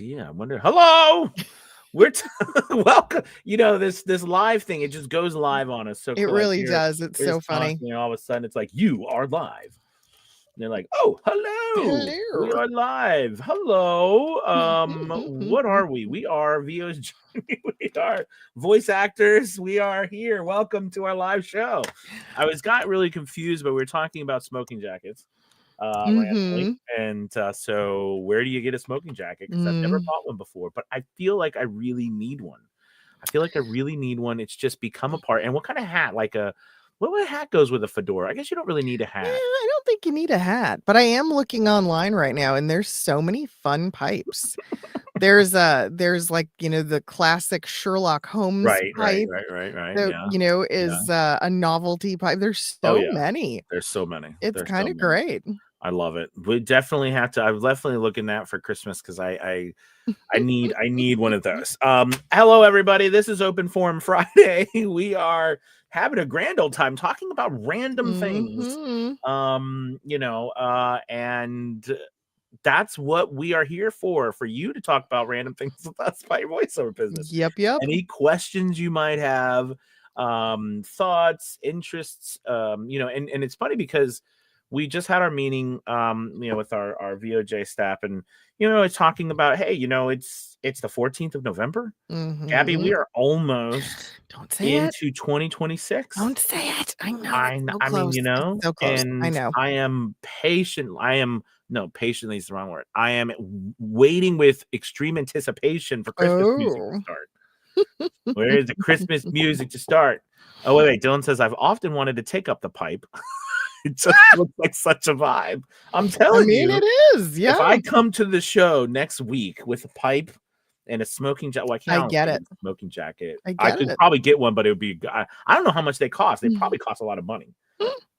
Yeah, I wonder. Hello, we're welcome. This live thing. It just goes live on us. So It like really does. It's we're so just funny. talking, and all of a sudden it's like you are live. And they're like, oh, hello, we Hello. are live. Hello. What are we? We are VO's Journey. We are voice actors. We are here. Welcome to our live show. Got really confused, but we were talking about smoking jackets. Randomly. Mm-hmm. And so, where do you get a smoking jacket? Because I've never Mm. bought one before, but I feel like I really need one. It's just become a part. And what kind of hat? What hat goes with a fedora? I guess you don't really need a Yeah, hat. I don't think you need a hat, but I am looking online right now, and there's so many fun pipes. There's like, the classic Sherlock Holmes pipe Right. that, Yeah. Yeah. is a novelty pipe. There's Oh so yeah. many. There's so many. It's There's kind so of many. great. I love it. We definitely have to. I'm definitely looking at for Christmas because I need one of those. Hello everybody. This is Open Forum Friday. We are having a grand old time talking about random things. Mm-hmm. And that's what we are here for you to talk about random things with us about your voiceover business. Yep. Any questions you might have, thoughts, interests, and it's funny because we just had our meeting, with our VOJ staff, and it's talking about, hey, it's the 14th of November. Gabby, Mm-hmm. we are almost Don't say it. into 2026. Don't say it. I know. I It's so I mean, close. It's so close. I and know. I am patient. No, patiently is the wrong word. I am waiting with extreme anticipation for Christmas music to Oh. start. Where is the Christmas music to start? Oh, wait. Dylan says, I've often wanted to take up the pipe. It just looks like such a vibe. I'm I telling mean, you, it is. if Yeah. I come to the show next week with a pipe and a smoking jacket, well, I I can't get get it. a smoking jacket. I I get could it. probably get one, but it would be, I don't know how much they cost. They Mm. probably cost a lot of money.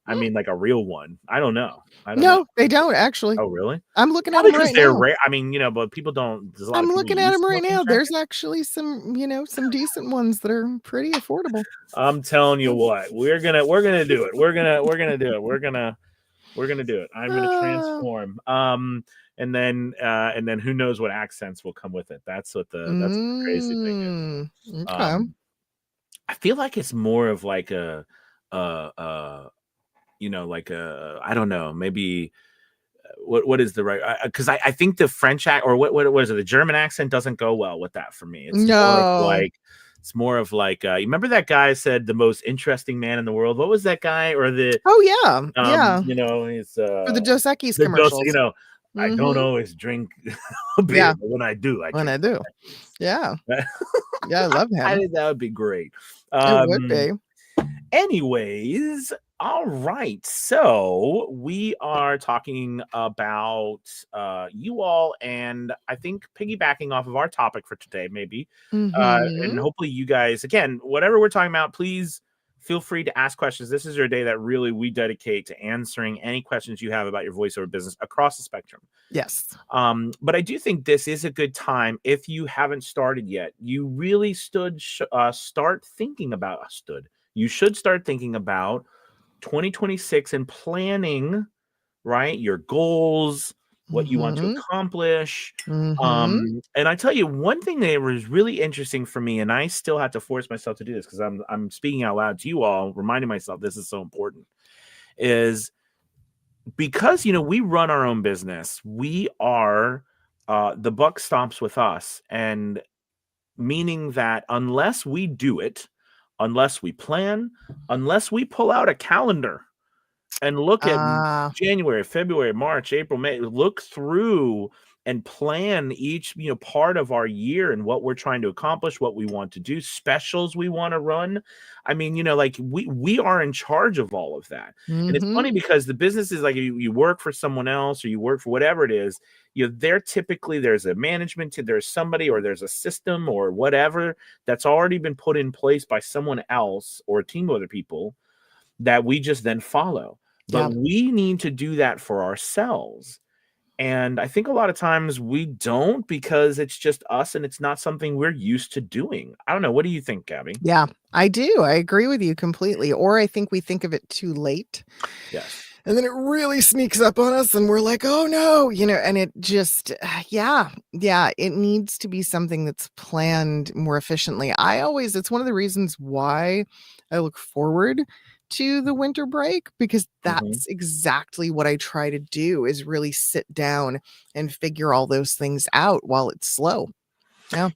I mean, like a real one. I don't know. No, they don't actually. Oh, really? I'm looking at Probably them because right they're now. rare. I mean, but people don't. There's a lot I'm of people looking at use them right smoking now. jackets. There's actually some, some decent ones that are pretty affordable. I'm telling you what, we're gonna do it. We're gonna do it. We're gonna do it. I'm gonna transform. And then who knows what accents will come with it. That's what that's what the crazy thing is. Okay. I feel like it's more of like like I don't know, maybe what is the right, because I think the French or what was it, the German accent doesn't go well with that for me. No. It's more of like you remember that guy said the most interesting man in the world. What was that guy? Or the Oh yeah. Yeah. he's For the Dos Equis the Dos, commercials. I don't always drink beer, Yeah. but when I do, I When drink. I do. Yeah. Yeah, I love him. I think that would be great. It would be. Anyways, all right. So we are talking about you all, and I think piggybacking off of our topic for today, maybe, Mm-hmm. and hopefully you guys, again, whatever we're talking about, please feel free to ask questions. This is your day that really we dedicate to answering any questions you have about your voiceover business across the spectrum. Yes. But I do think this is a good time, if you haven't started yet, you really start thinking about you should start thinking about 2026 and planning, right? Your goals, what you want to accomplish. Mm-hmm. And I tell you, one thing that was really interesting for me, and I still have to force myself to do this because I'm speaking out loud to you all, reminding myself this is so important, is because we run our own business. We are the buck stops with us, and meaning that unless we do it, unless we plan, unless we pull out a calendar and look at January, February, March, April, May, look through and plan each part of our year and what we're trying to accomplish, what we want to do, specials we want to run. I mean, like we are in charge of all of that. And it's funny because the business is like you work for someone else or you work for whatever it is, there typically there's a management team, there's somebody or there's a system or whatever that's already been put in place by someone else or a team of other people that we just then follow. But we need to do that for ourselves. And I think a lot of times we don't, because it's just us and it's not something we're used to doing. I don't know. What do you think, Gabby? Yeah, I do. I agree with you completely. Or I think we think of it too late. Yes. and then it really sneaks up on us and we're like, oh no, and it just, yeah, it needs to be something that's planned more efficiently. It's one of the reasons why I look forward to the winter break, because that's exactly what I try to do, is really sit down and figure all those things out while it's slow.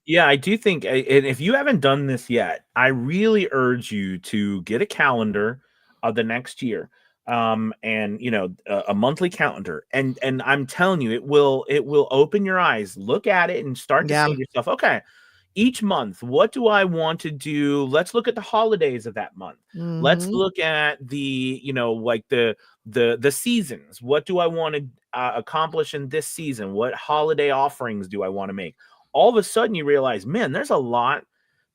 Yeah, I do think, and if you haven't done this yet, I really urge you to get a calendar of the next year, and a monthly calendar, and I'm telling you, it will open your eyes. Look at it and start to say to yourself, okay, each month, what do I want to do? Let's look at the holidays of that month. Let's look at the, like the seasons. What do I want to accomplish in this season? What holiday offerings do I want to make? All of a sudden you realize, man, there's a lot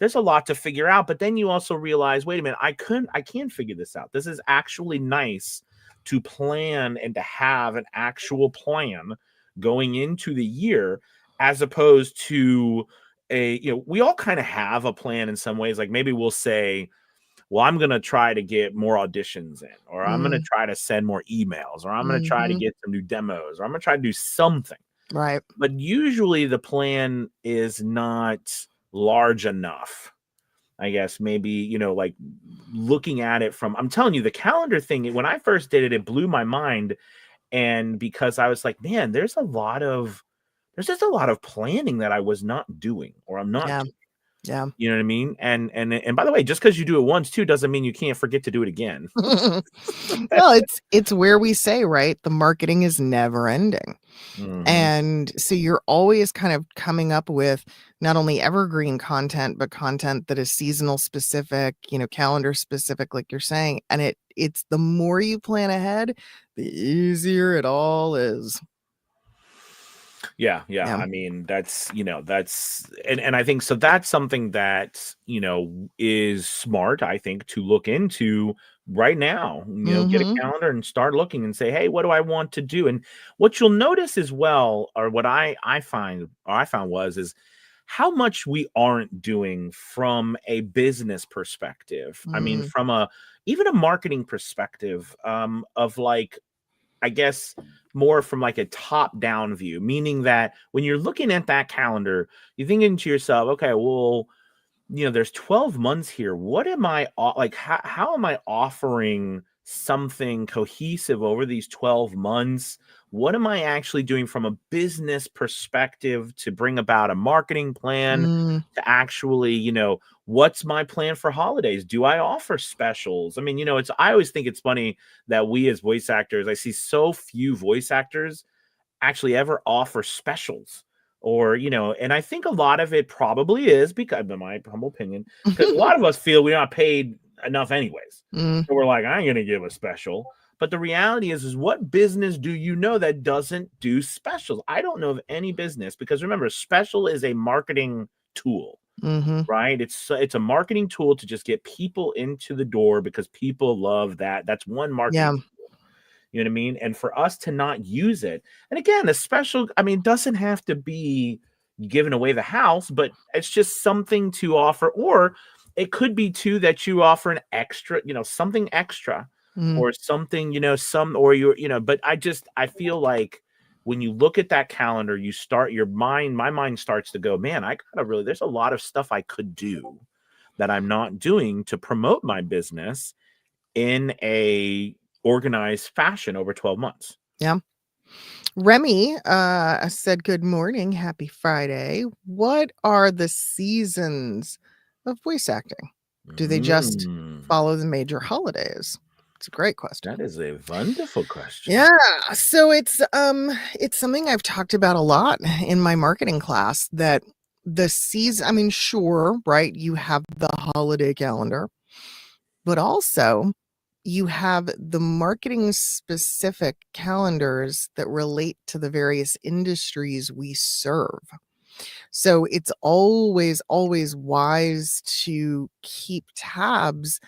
to figure out. But then you also realize, wait a minute, I can figure this out. This is actually nice to plan and to have an actual plan going into the year, as opposed to we all kind of have a plan in some ways. Like maybe we'll say, well, I'm going to try to get more auditions in, or I'm going to try to send more emails, or I'm going to try to get some new demos, or I'm going to try to do something. Right. But usually the plan is not large enough. I guess maybe, like looking at it from, I'm telling you, the calendar thing, when I first did it, it blew my mind. And because I was like, man, there's just a lot of planning that I was not doing, or I'm not doing. Yeah. You know what I mean? And by the way, just because you do it once too doesn't mean you can't forget to do it again. Well, it's where we say, right, the marketing is never ending. And so you're always kind of coming up with not only evergreen content, but content that is seasonal specific, calendar specific, like you're saying. And it's the more you plan ahead, the easier it all is. Yeah. I mean, that's and I think so that's something that, is smart, I think, to look into right now. Get a calendar and start looking and say, hey, what do I want to do? And what you'll notice as well, or what I found is how much we aren't doing from a business perspective. I mean, from even a marketing perspective, of like, I guess, more from like a top down view, meaning that when you're looking at that calendar, you're thinking to yourself, okay, well, there's 12 months here. What am I like? How am I offering something cohesive over these 12 months? What am I actually doing from a business perspective to bring about a marketing plan, to actually, what's my plan for holidays? Do I offer specials? I mean, I always think it's funny that we as voice actors, I see so few voice actors actually ever offer specials, or, and I think a lot of it probably is because, in my humble opinion, because a lot of us feel we're not paid enough anyways. So we're like, I ain't going to give a special. But the reality is what business do you know that doesn't do specials? I don't know of any business, because remember, special is a marketing tool, right? It's a marketing tool to just get people into the door, because people love that. That's one marketing tool. You know what I mean? And for us to not use it, and again, a special, I mean, doesn't have to be giving away the house, but it's just something to offer. Or it could be too that you offer an extra, something extra, or something, but I feel like when you look at that calendar, my mind starts to go, man, there's a lot of stuff I could do that I'm not doing to promote my business in a organized fashion over 12 months. Yeah. Remy said, good morning. Happy Friday. What are the seasons of voice acting? Do they just follow the major holidays? It's a great question. That is a wonderful question. Yeah. So it's something I've talked about a lot in my marketing class, that the season, I mean, sure, right, you have the holiday calendar, but also you have the marketing specific calendars that relate to the various industries we serve. So it's always wise to keep tabs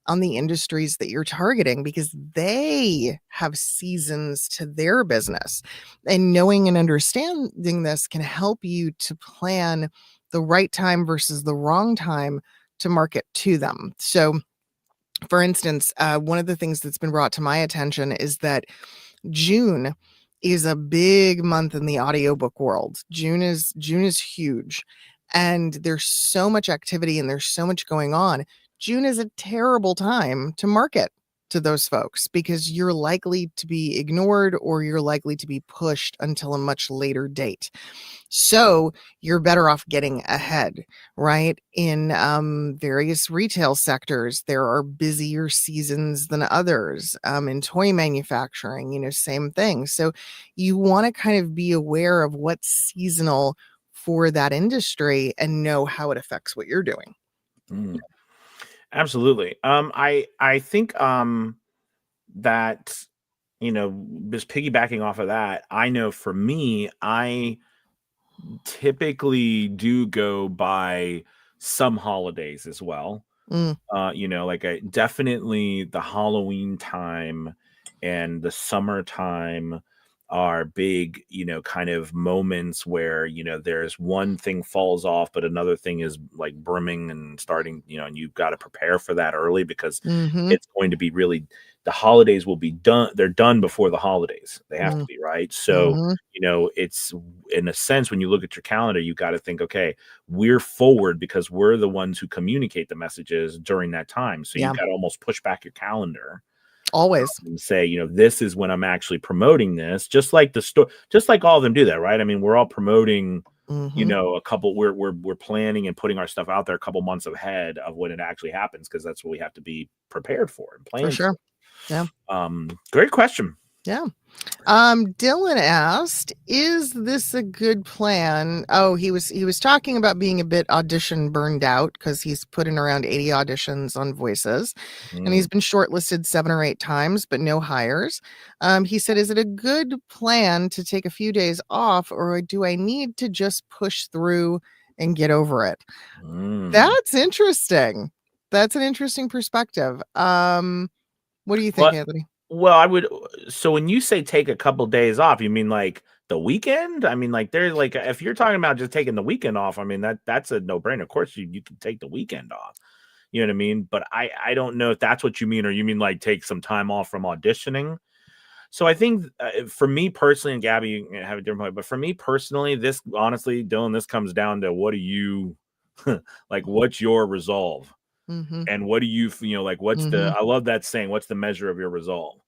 on the industries that you're targeting, because they have seasons to their business, and knowing and understanding this can help you to plan the right time versus the wrong time to market to them. So For instance, one of the things that's been brought to my attention is that June is a big month in the audiobook world. June is huge, and there's so much activity and there's so much going on. June is a terrible time to market to those folks because you're likely to be ignored or you're likely to be pushed until a much later date. So you're better off getting ahead, right? In various retail sectors, there are busier seasons than others. In toy manufacturing, same thing. So you want to kind of be aware of what's seasonal for that industry and know how it affects what you're doing. Mm. Absolutely. I think that just piggybacking off of that, I know for me, I typically do go by some holidays as well. Mm, Like I definitely the Halloween time and the summertime are big, kind of moments where, there's one thing falls off, but another thing is like brimming and starting, and you've got to prepare for that early because mhm, it's going to be really the holidays will be done. They're done before the holidays. They have to mm, be, right? So, mhm. it's in a sense when you look at your calendar, you got to think, okay, we're forward because we're the ones who communicate the messages during that time. So you Yeah, got to almost push back your calendar always. and say, this is when I'm actually promoting this, just like the store, just like all of them do that, right? I mean, we're all promoting, Mhm. a couple, we're planning and putting our stuff out there a couple months ahead of when it actually happens because that's what we have to be prepared for and For plan sure. for. Yeah. Great question. Yeah. Dylan asked, "Is this a good plan?" Oh, he was talking about being a bit audition burned out because he's put in around 80 auditions on Voices, and Mm. he's been shortlisted 7 or 8 times, but no hires. He said, "Is it a good plan to take a few days off, or do I need to just push through and get over it?" Mm. That's interesting. That's an interesting perspective. What do you think, But Anthony? well, I would. So when you say take a couple days off, you mean like the weekend? I mean, like there's like if you're talking about just taking the weekend off, I mean that's a no brainer. Of course, you can take the weekend off. You know what I mean? But I don't know if that's what you mean, or you mean like take some time off from auditioning. So I think for me personally, and Gabby, you can have a different point, but for me personally, this honestly, Dylan, this comes down to what do you like? What's your resolve? Mhm. And what do like what's the Mhm. I love that saying, what's the measure of your resolve?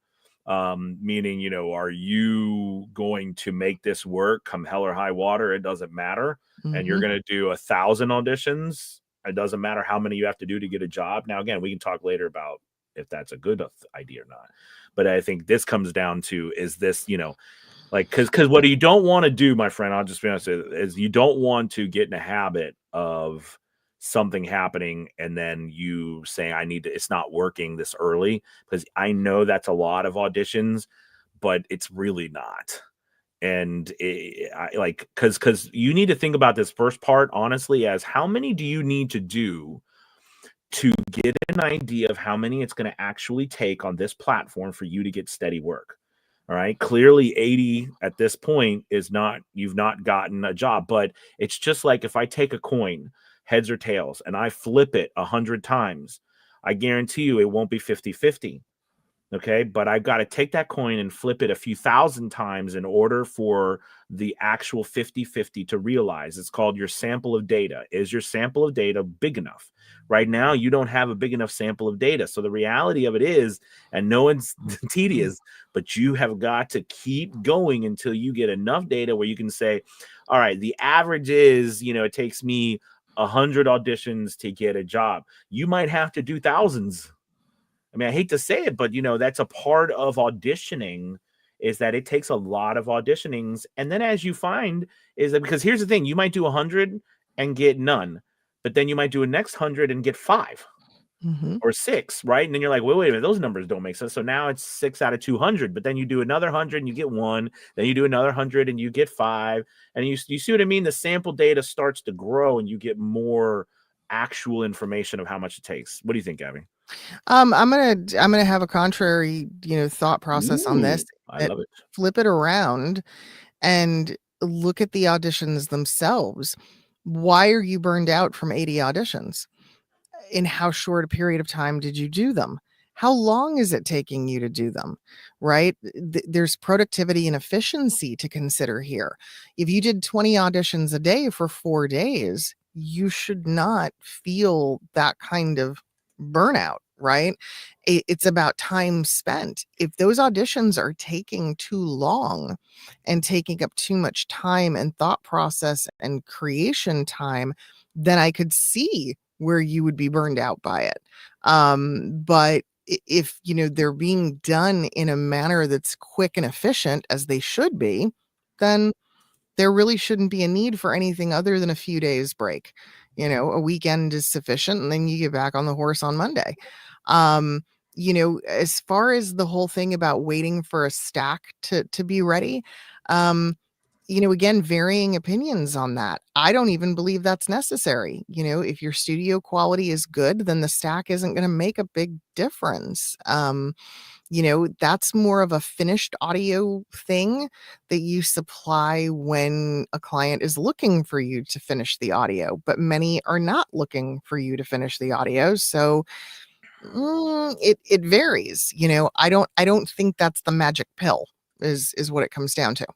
Meaning, are you going to make this work come hell or high water? It doesn't matter. And you're Mhm. going to do 1,000 auditions. It doesn't matter how many you have to do to get a job. Now, again, we can talk later about if that's a good idea or not. But I think this comes down to is this, like because what you don't want to do, my friend, I'll just be honest, is you don't want to get in a habit of something happening and then you saying I need to it's not working this early because I know that's a lot of auditions, but it's really not. And like because you need to think about this first part honestly as how many do you need to do to get an idea of how many it's going to actually take on this platform for you to get steady work. All right. Clearly, 80 at this point is not, you've not gotten a job, but it's just like if I take a coin, heads or tails, and I flip it 100 times, I guarantee you it won't be 50-50. Okay. But I've got to take that coin and flip it a few thousand times in order for the actual 50-50 to realize. It's called your sample of data. Is your sample of data big enough? Right now, you don't have a big enough sample of data. So the reality of it is, and no one's tedious, but you have got to keep going until you get enough data where you can say, all right, the average is, it takes me 100 auditions to get a job. You might have to do thousands. I mean, I hate to say it, but that's a part of auditioning is that it takes a lot of auditionings. And then as you find is that because here's the thing, you might do 100 and get none, but then you might do a next 100 and get 5 Mhm. or 6, right? And then you're like, wait a minute, those numbers don't make sense. So now it's 6 out of 200, but then you do another 100 and you get 1, then you do another 100 and you get 5. And you see what I mean? The sample data starts to grow and you get more actual information of how much it takes. What do you think, Gabby? I'm gonna have a contrary, thought process on this. Ooh, I uh, love it. Flip it around and look at the auditions themselves. Why are you burned out from 80 auditions? in how short a period of time did you do them? How long is it taking you to do them? Right? There's productivity and efficiency to consider here. If you did 20 auditions a day for 4 days, you should not feel that kind of burnout, right? It's about time spent. If those auditions are taking too long and taking up too much time and thought process and creation time, then I could see where you would be burned out by it. But if they're being done in a manner that's quick and efficient as they should be, then there really shouldn't be a need for anything other than a few days break. A weekend is sufficient, and then you get back on the horse on Monday. Um, as far as the whole thing about waiting for a stack to be ready, um, again, varying opinions on that. I don't even believe that's necessary. If your studio quality is good, then the stack isn't going to make a big difference. That's more of a finished audio thing that you supply when a client is looking for you to finish the audio, but many are not looking for you to finish the audio. So it varies. I don't think that's the magic pill is what it comes down to.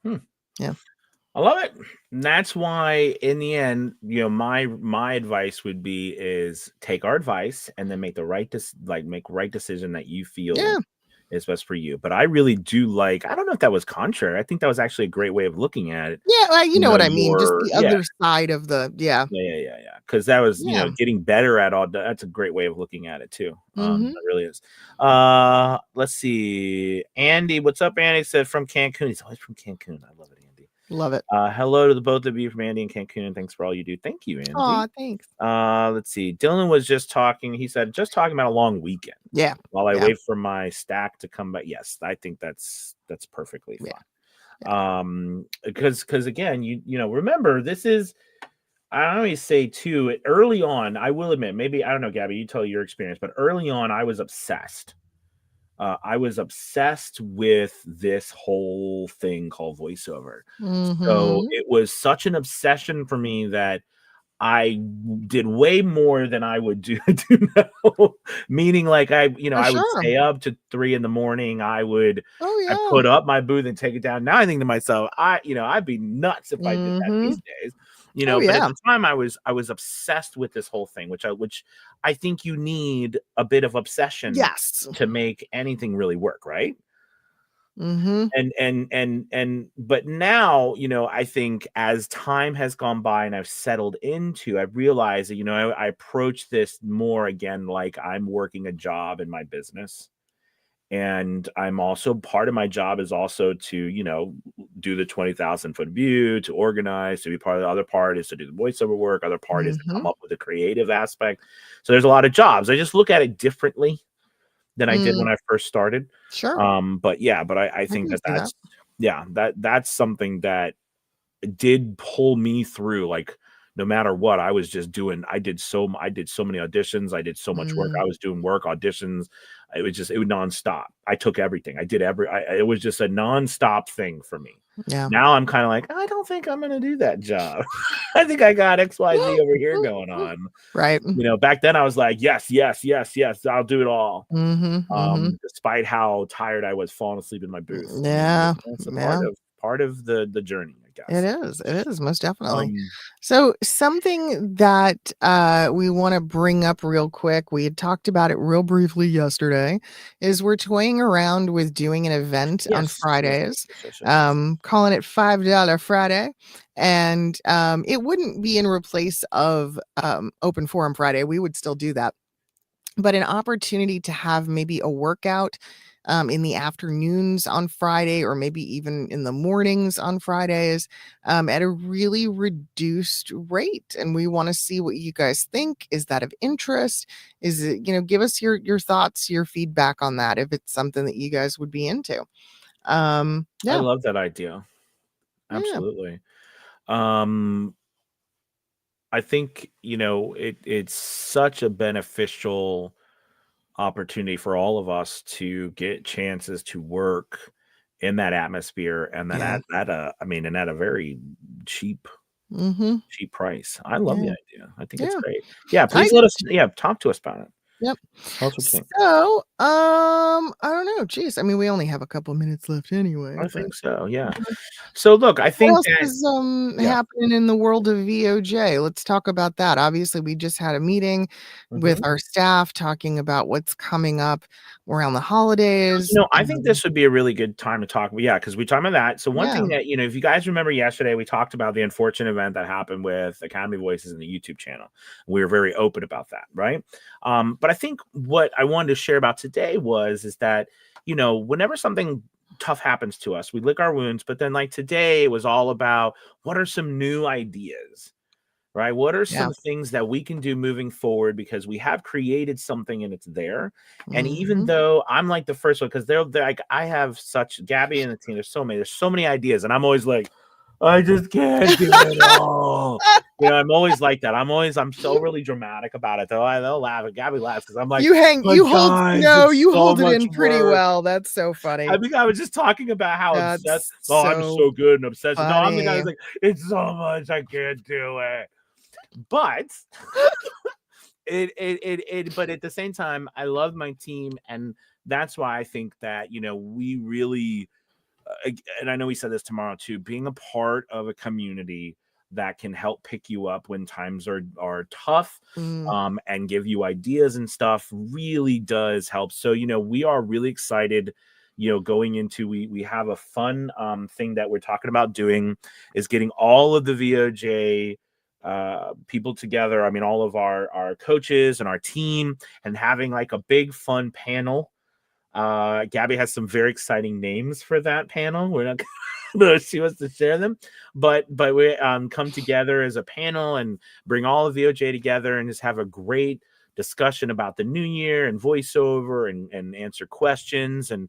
Hmm. Yeah. I love it. And that's why in the end, my advice would be is take our advice and then make the right decision that you feel Yeah. is best for you. But I really do I don't know if that was contrary. I think that was actually a great way of looking at it. Yeah, well, you know what I mean, just the Yeah. other side of the yeah. Yeah. Because that was, Yeah. getting better at all. That's a great way of looking at it too. Mhm. It really is. Let's see. Andy, what's up? Andy said from Cancun. He's always from Cancun. I love it, Andy. Love it. Hello to the both of you from Andy and Cancun. Thanks for all you do. Thank you, Andy. Aw, thanks. Let's see. Dylan was just talking. He said, just talking about a long weekend. Yeah. While I Yeah. wait for my stack to come back. Yes, I think that's perfectly fine. Yeah. Because again, remember, this is, I always say too, early on, I will admit, maybe, I don't know, Gabby, you tell your experience, but early on, I was obsessed. I was obsessed with this whole thing called voiceover. So it was such an obsession for me that I did way more than I would do now. Meaning, I would stay up to 3 a.m. I would I put up my booth and take it down. Now I think to myself, I'd be nuts if I did that these days. But at the time I was obsessed with this whole thing, which I think you need a bit of obsession to make anything really work, right? But now, I think as time has gone by and I've settled into, I've realized that, I approach this more again like I'm working a job in my business. And I'm also, part of my job is also to, do the 20,000-foot view, to organize, to be part of the other part is to do the voiceover work. Other part is to come up with a creative aspect. So there's a lot of jobs. I just look at it differently than I did when I first started. Sure. But I think that's something that did pull me through. No matter what, I was just doing. I did so many auditions. I did so much work. I was doing work, auditions. It was nonstop. I took everything. I did it was just a nonstop thing for me. Yeah. Now I'm kind of like, I don't think I'm going to do that job. I think I got XYZ over here going on. Right. Back then I was like, yes, I'll do it all. Despite how tired I was falling asleep in my booth. Yeah. It's a part of the journey, I guess. It is most definitely. So something that we want to bring up real quick, we had talked about it real briefly yesterday, is we're toying around with doing an event on Fridays, calling it $5 Friday. And it wouldn't be in replace of Open Forum Friday. We would still do that. But an opportunity to have maybe a workout in the afternoons on Friday, or maybe even in the mornings on Fridays, at a really reduced rate. And we want to see what you guys think. Is that of interest? Is it, give us your thoughts, your feedback on that, if it's something that you guys would be into. I love that idea. Absolutely. I think, it's such a beneficial opportunity for all of us to get chances to work in that atmosphere, and then at a very cheap Mm-hmm. cheap price. I love the Yeah. idea. I think it's Yeah. great. Yeah, I please do let us. too. Yeah, talk to us about it. Yep. Tell us what you think. So, I don't know. Geez, I mean, we only have a couple minutes left anyway, I but think so. Yeah. So look, I what think else that is yeah. happening in the world of VOJ? Let's talk about that. Obviously, we just had a meeting with Mhm. our staff talking about what's coming up around the holidays. I think this would be a really good time to talk. Yeah, because we talked about that. So one Yeah. thing that if you guys remember yesterday, we talked about the unfortunate event that happened with Academy Voices and the YouTube channel. We were very open about that, right? But I think what I wanted to share about today is that whenever something tough happens to us, we lick our wounds. But then, like today, it was all about what are some new ideas, right? What are Yeah. some things that we can do moving forward because we have created something and it's there. And even Mhm. though I'm like the first one, because they're like, I have such Gabby and the team, there's so many ideas, and I'm always like, I just can't do it all. I'm always like that. I'm so really dramatic about it. They'll laugh. Gabby laughs because I'm like, but guys, it's You so hold it much in pretty work. well. That's so funny. I think I was just talking about how obsessed. That's Oh, I'm so so good and obsessed. No, I'm the guy funny. who's like, it's so much, I can't do it. But but at the same time, I love my team, and that's why I think that we really and I know we said this tomorrow too, being a part of a community that can help pick you up when times are tough, Mm. and give you ideas and stuff really does help. So we are really excited going into we have a fun thing that we're talking about doing is getting all of the VOJ people together. I mean, all of our coaches and our team, and having like a big fun panel. Gabby has some very exciting names for that panel. We're not she wants to share them, but we come together as a panel and bring all of VOJ together and just have a great discussion about the new year and voiceover and answer questions. And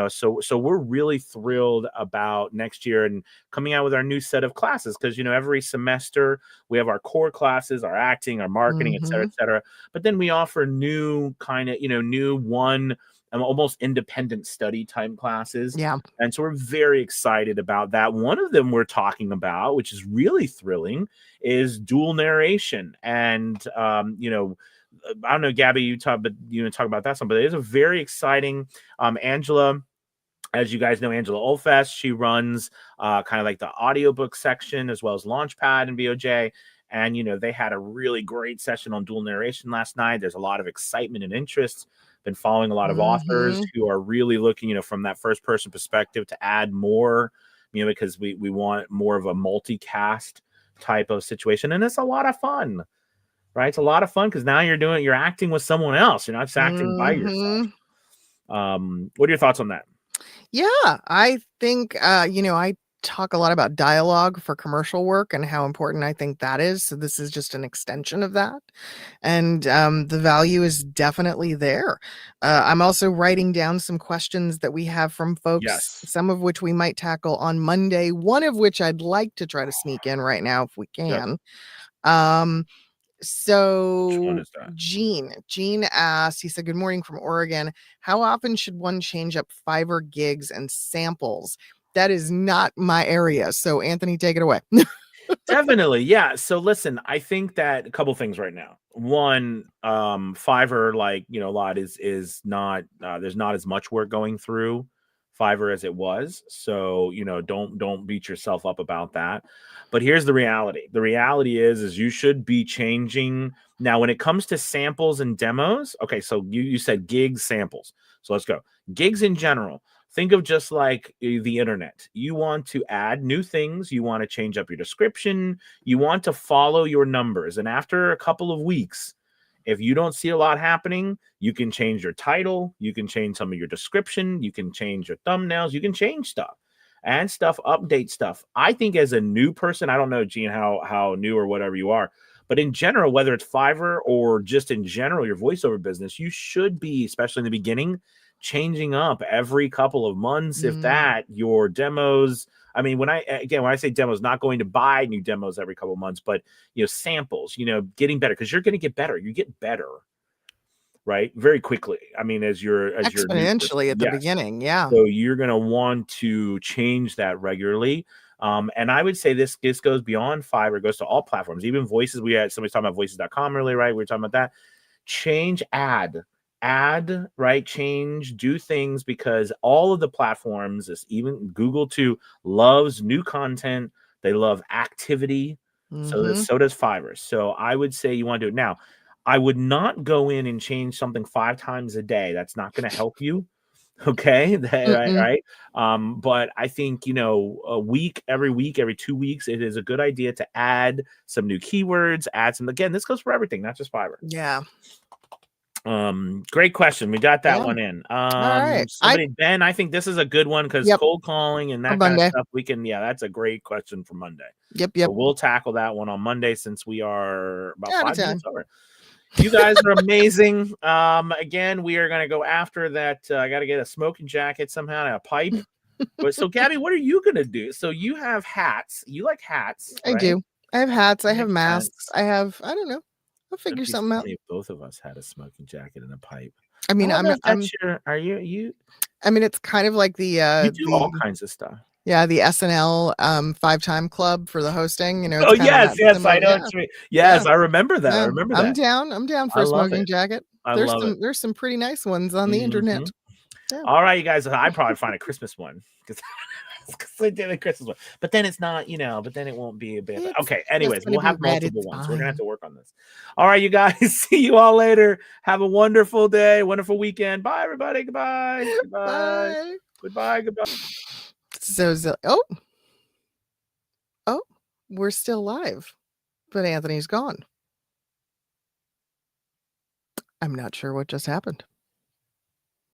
so we're really thrilled about next year and coming out with our new set of classes, because every semester we have our core classes, our acting, our marketing, et cetera, Mhm. et cetera. But then we offer new kind of new one almost independent study type classes. Yeah. And so we're very excited about that. One of them we're talking about, which is really thrilling, is dual narration. And I don't know, Gabby, you talk about that some, but it is a very exciting. Angela, as you guys know, Angela Olfest, she runs kind of like the audiobook section as well as Launchpad and VOJ. And they had a really great session on dual narration last night. There's a lot of excitement and interest. Been following a lot of authors Mhm. who are really looking, from that first person perspective to add more, because we want more of a multicast type of situation. And it's a lot of fun, right? It's a lot of fun because now you're acting with someone else. You're not just acting by yourself. Mhm. What are your thoughts on that? Yeah, I think, I talk a lot about dialogue for commercial work and how important I think that is. So this is just an extension of that. And the value is definitely there. I'm also writing down some questions that we have from folks, Yes. some of which we might tackle on Monday, one of which I'd like to try to sneak in right now if we Good. can. Which one So is that? Gene asked, he said, "Good morning from Oregon. How often should one change up Fiverr gigs and samples?" That is not my area. So Anthony, take it away. Definitely. Yeah. So listen, I think that a couple things right now. One, Fiverr, like, a lot is not there's not as much work going through Fiverr as it was. So, don't beat yourself up about that. But here's the reality. The reality is you should be changing now when it comes to samples and demos. Okay, so you said gigs, samples. So let's go. Gigs in general. Think of just like the internet. You want to add new things. You want to change up your description. You want to follow your numbers. And after a couple of weeks, if you don't see a lot happening, you can change your title. You can change some of your description. You can change your thumbnails. You can change stuff and stuff, update stuff. I think as a new person, I don't know, Gene, how new or whatever you are, but in general, whether it's Fiverr or just in general, your voiceover business, you should be, especially in the beginning, changing up every couple of months, if Mm, that, your demos. I mean, when I say demos, not going to buy new demos every couple of months, but samples, getting better, because you're going to get better. You get better, right? Very quickly. I mean, as your new person. exponentially at the Yes. beginning. Yeah. So you're going to want to change that regularly. And I would say this goes beyond Fiverr, it goes to all platforms, even Voices. We had somebody talking about voices.com earlier, right? We were talking about that. Change ad, right? Change, do things, because all of the platforms, even Google too, loves new content. They love activity. So does Fiverr. So I would say you want to do it now. I would not go in and change something 5 times a day. That's not going to help you. Okay. Right. But I think, every week, every 2 weeks, it is a good idea to add some new keywords, again, this goes for everything, not just Fiverr. Yeah. Great question. We got that one in. All right. Ben, I think this is a good one because cold calling and that kind of stuff. That's a great question for Monday. Yep. So we'll tackle that one on Monday since we are about Out 5 of time. minutes over. You guys are amazing. Again, we are going to go after that. I got to get a smoking jacket somehow and a pipe. But so, Gabby, what are you going to do? So you have hats. You like hats, right? I do. I have hats. I have masks. I don't know. I'll figure something out. If both of us had a smoking jacket and a pipe. I mean, are you? I mean, it's kind of like you do all kinds of stuff. Yeah, the SNL 5-time club for the hosting. Oh yes, I know. Yes, I remember that. I remember that. I'm down for a smoking jacket. There's some pretty nice ones on the internet. Yeah. All right, you guys. I probably find a Christmas one because I did a Christmas one, but then it's not, but then it won't be a bit. Okay. Anyways, we'll have multiple ones. We're gonna have to work on this. All right, you guys. See you all later. Have a wonderful day, wonderful weekend. Bye, everybody. Goodbye. Goodbye. Goodbye. Goodbye. So, we're still live, but Anthony's gone. I'm not sure what just happened.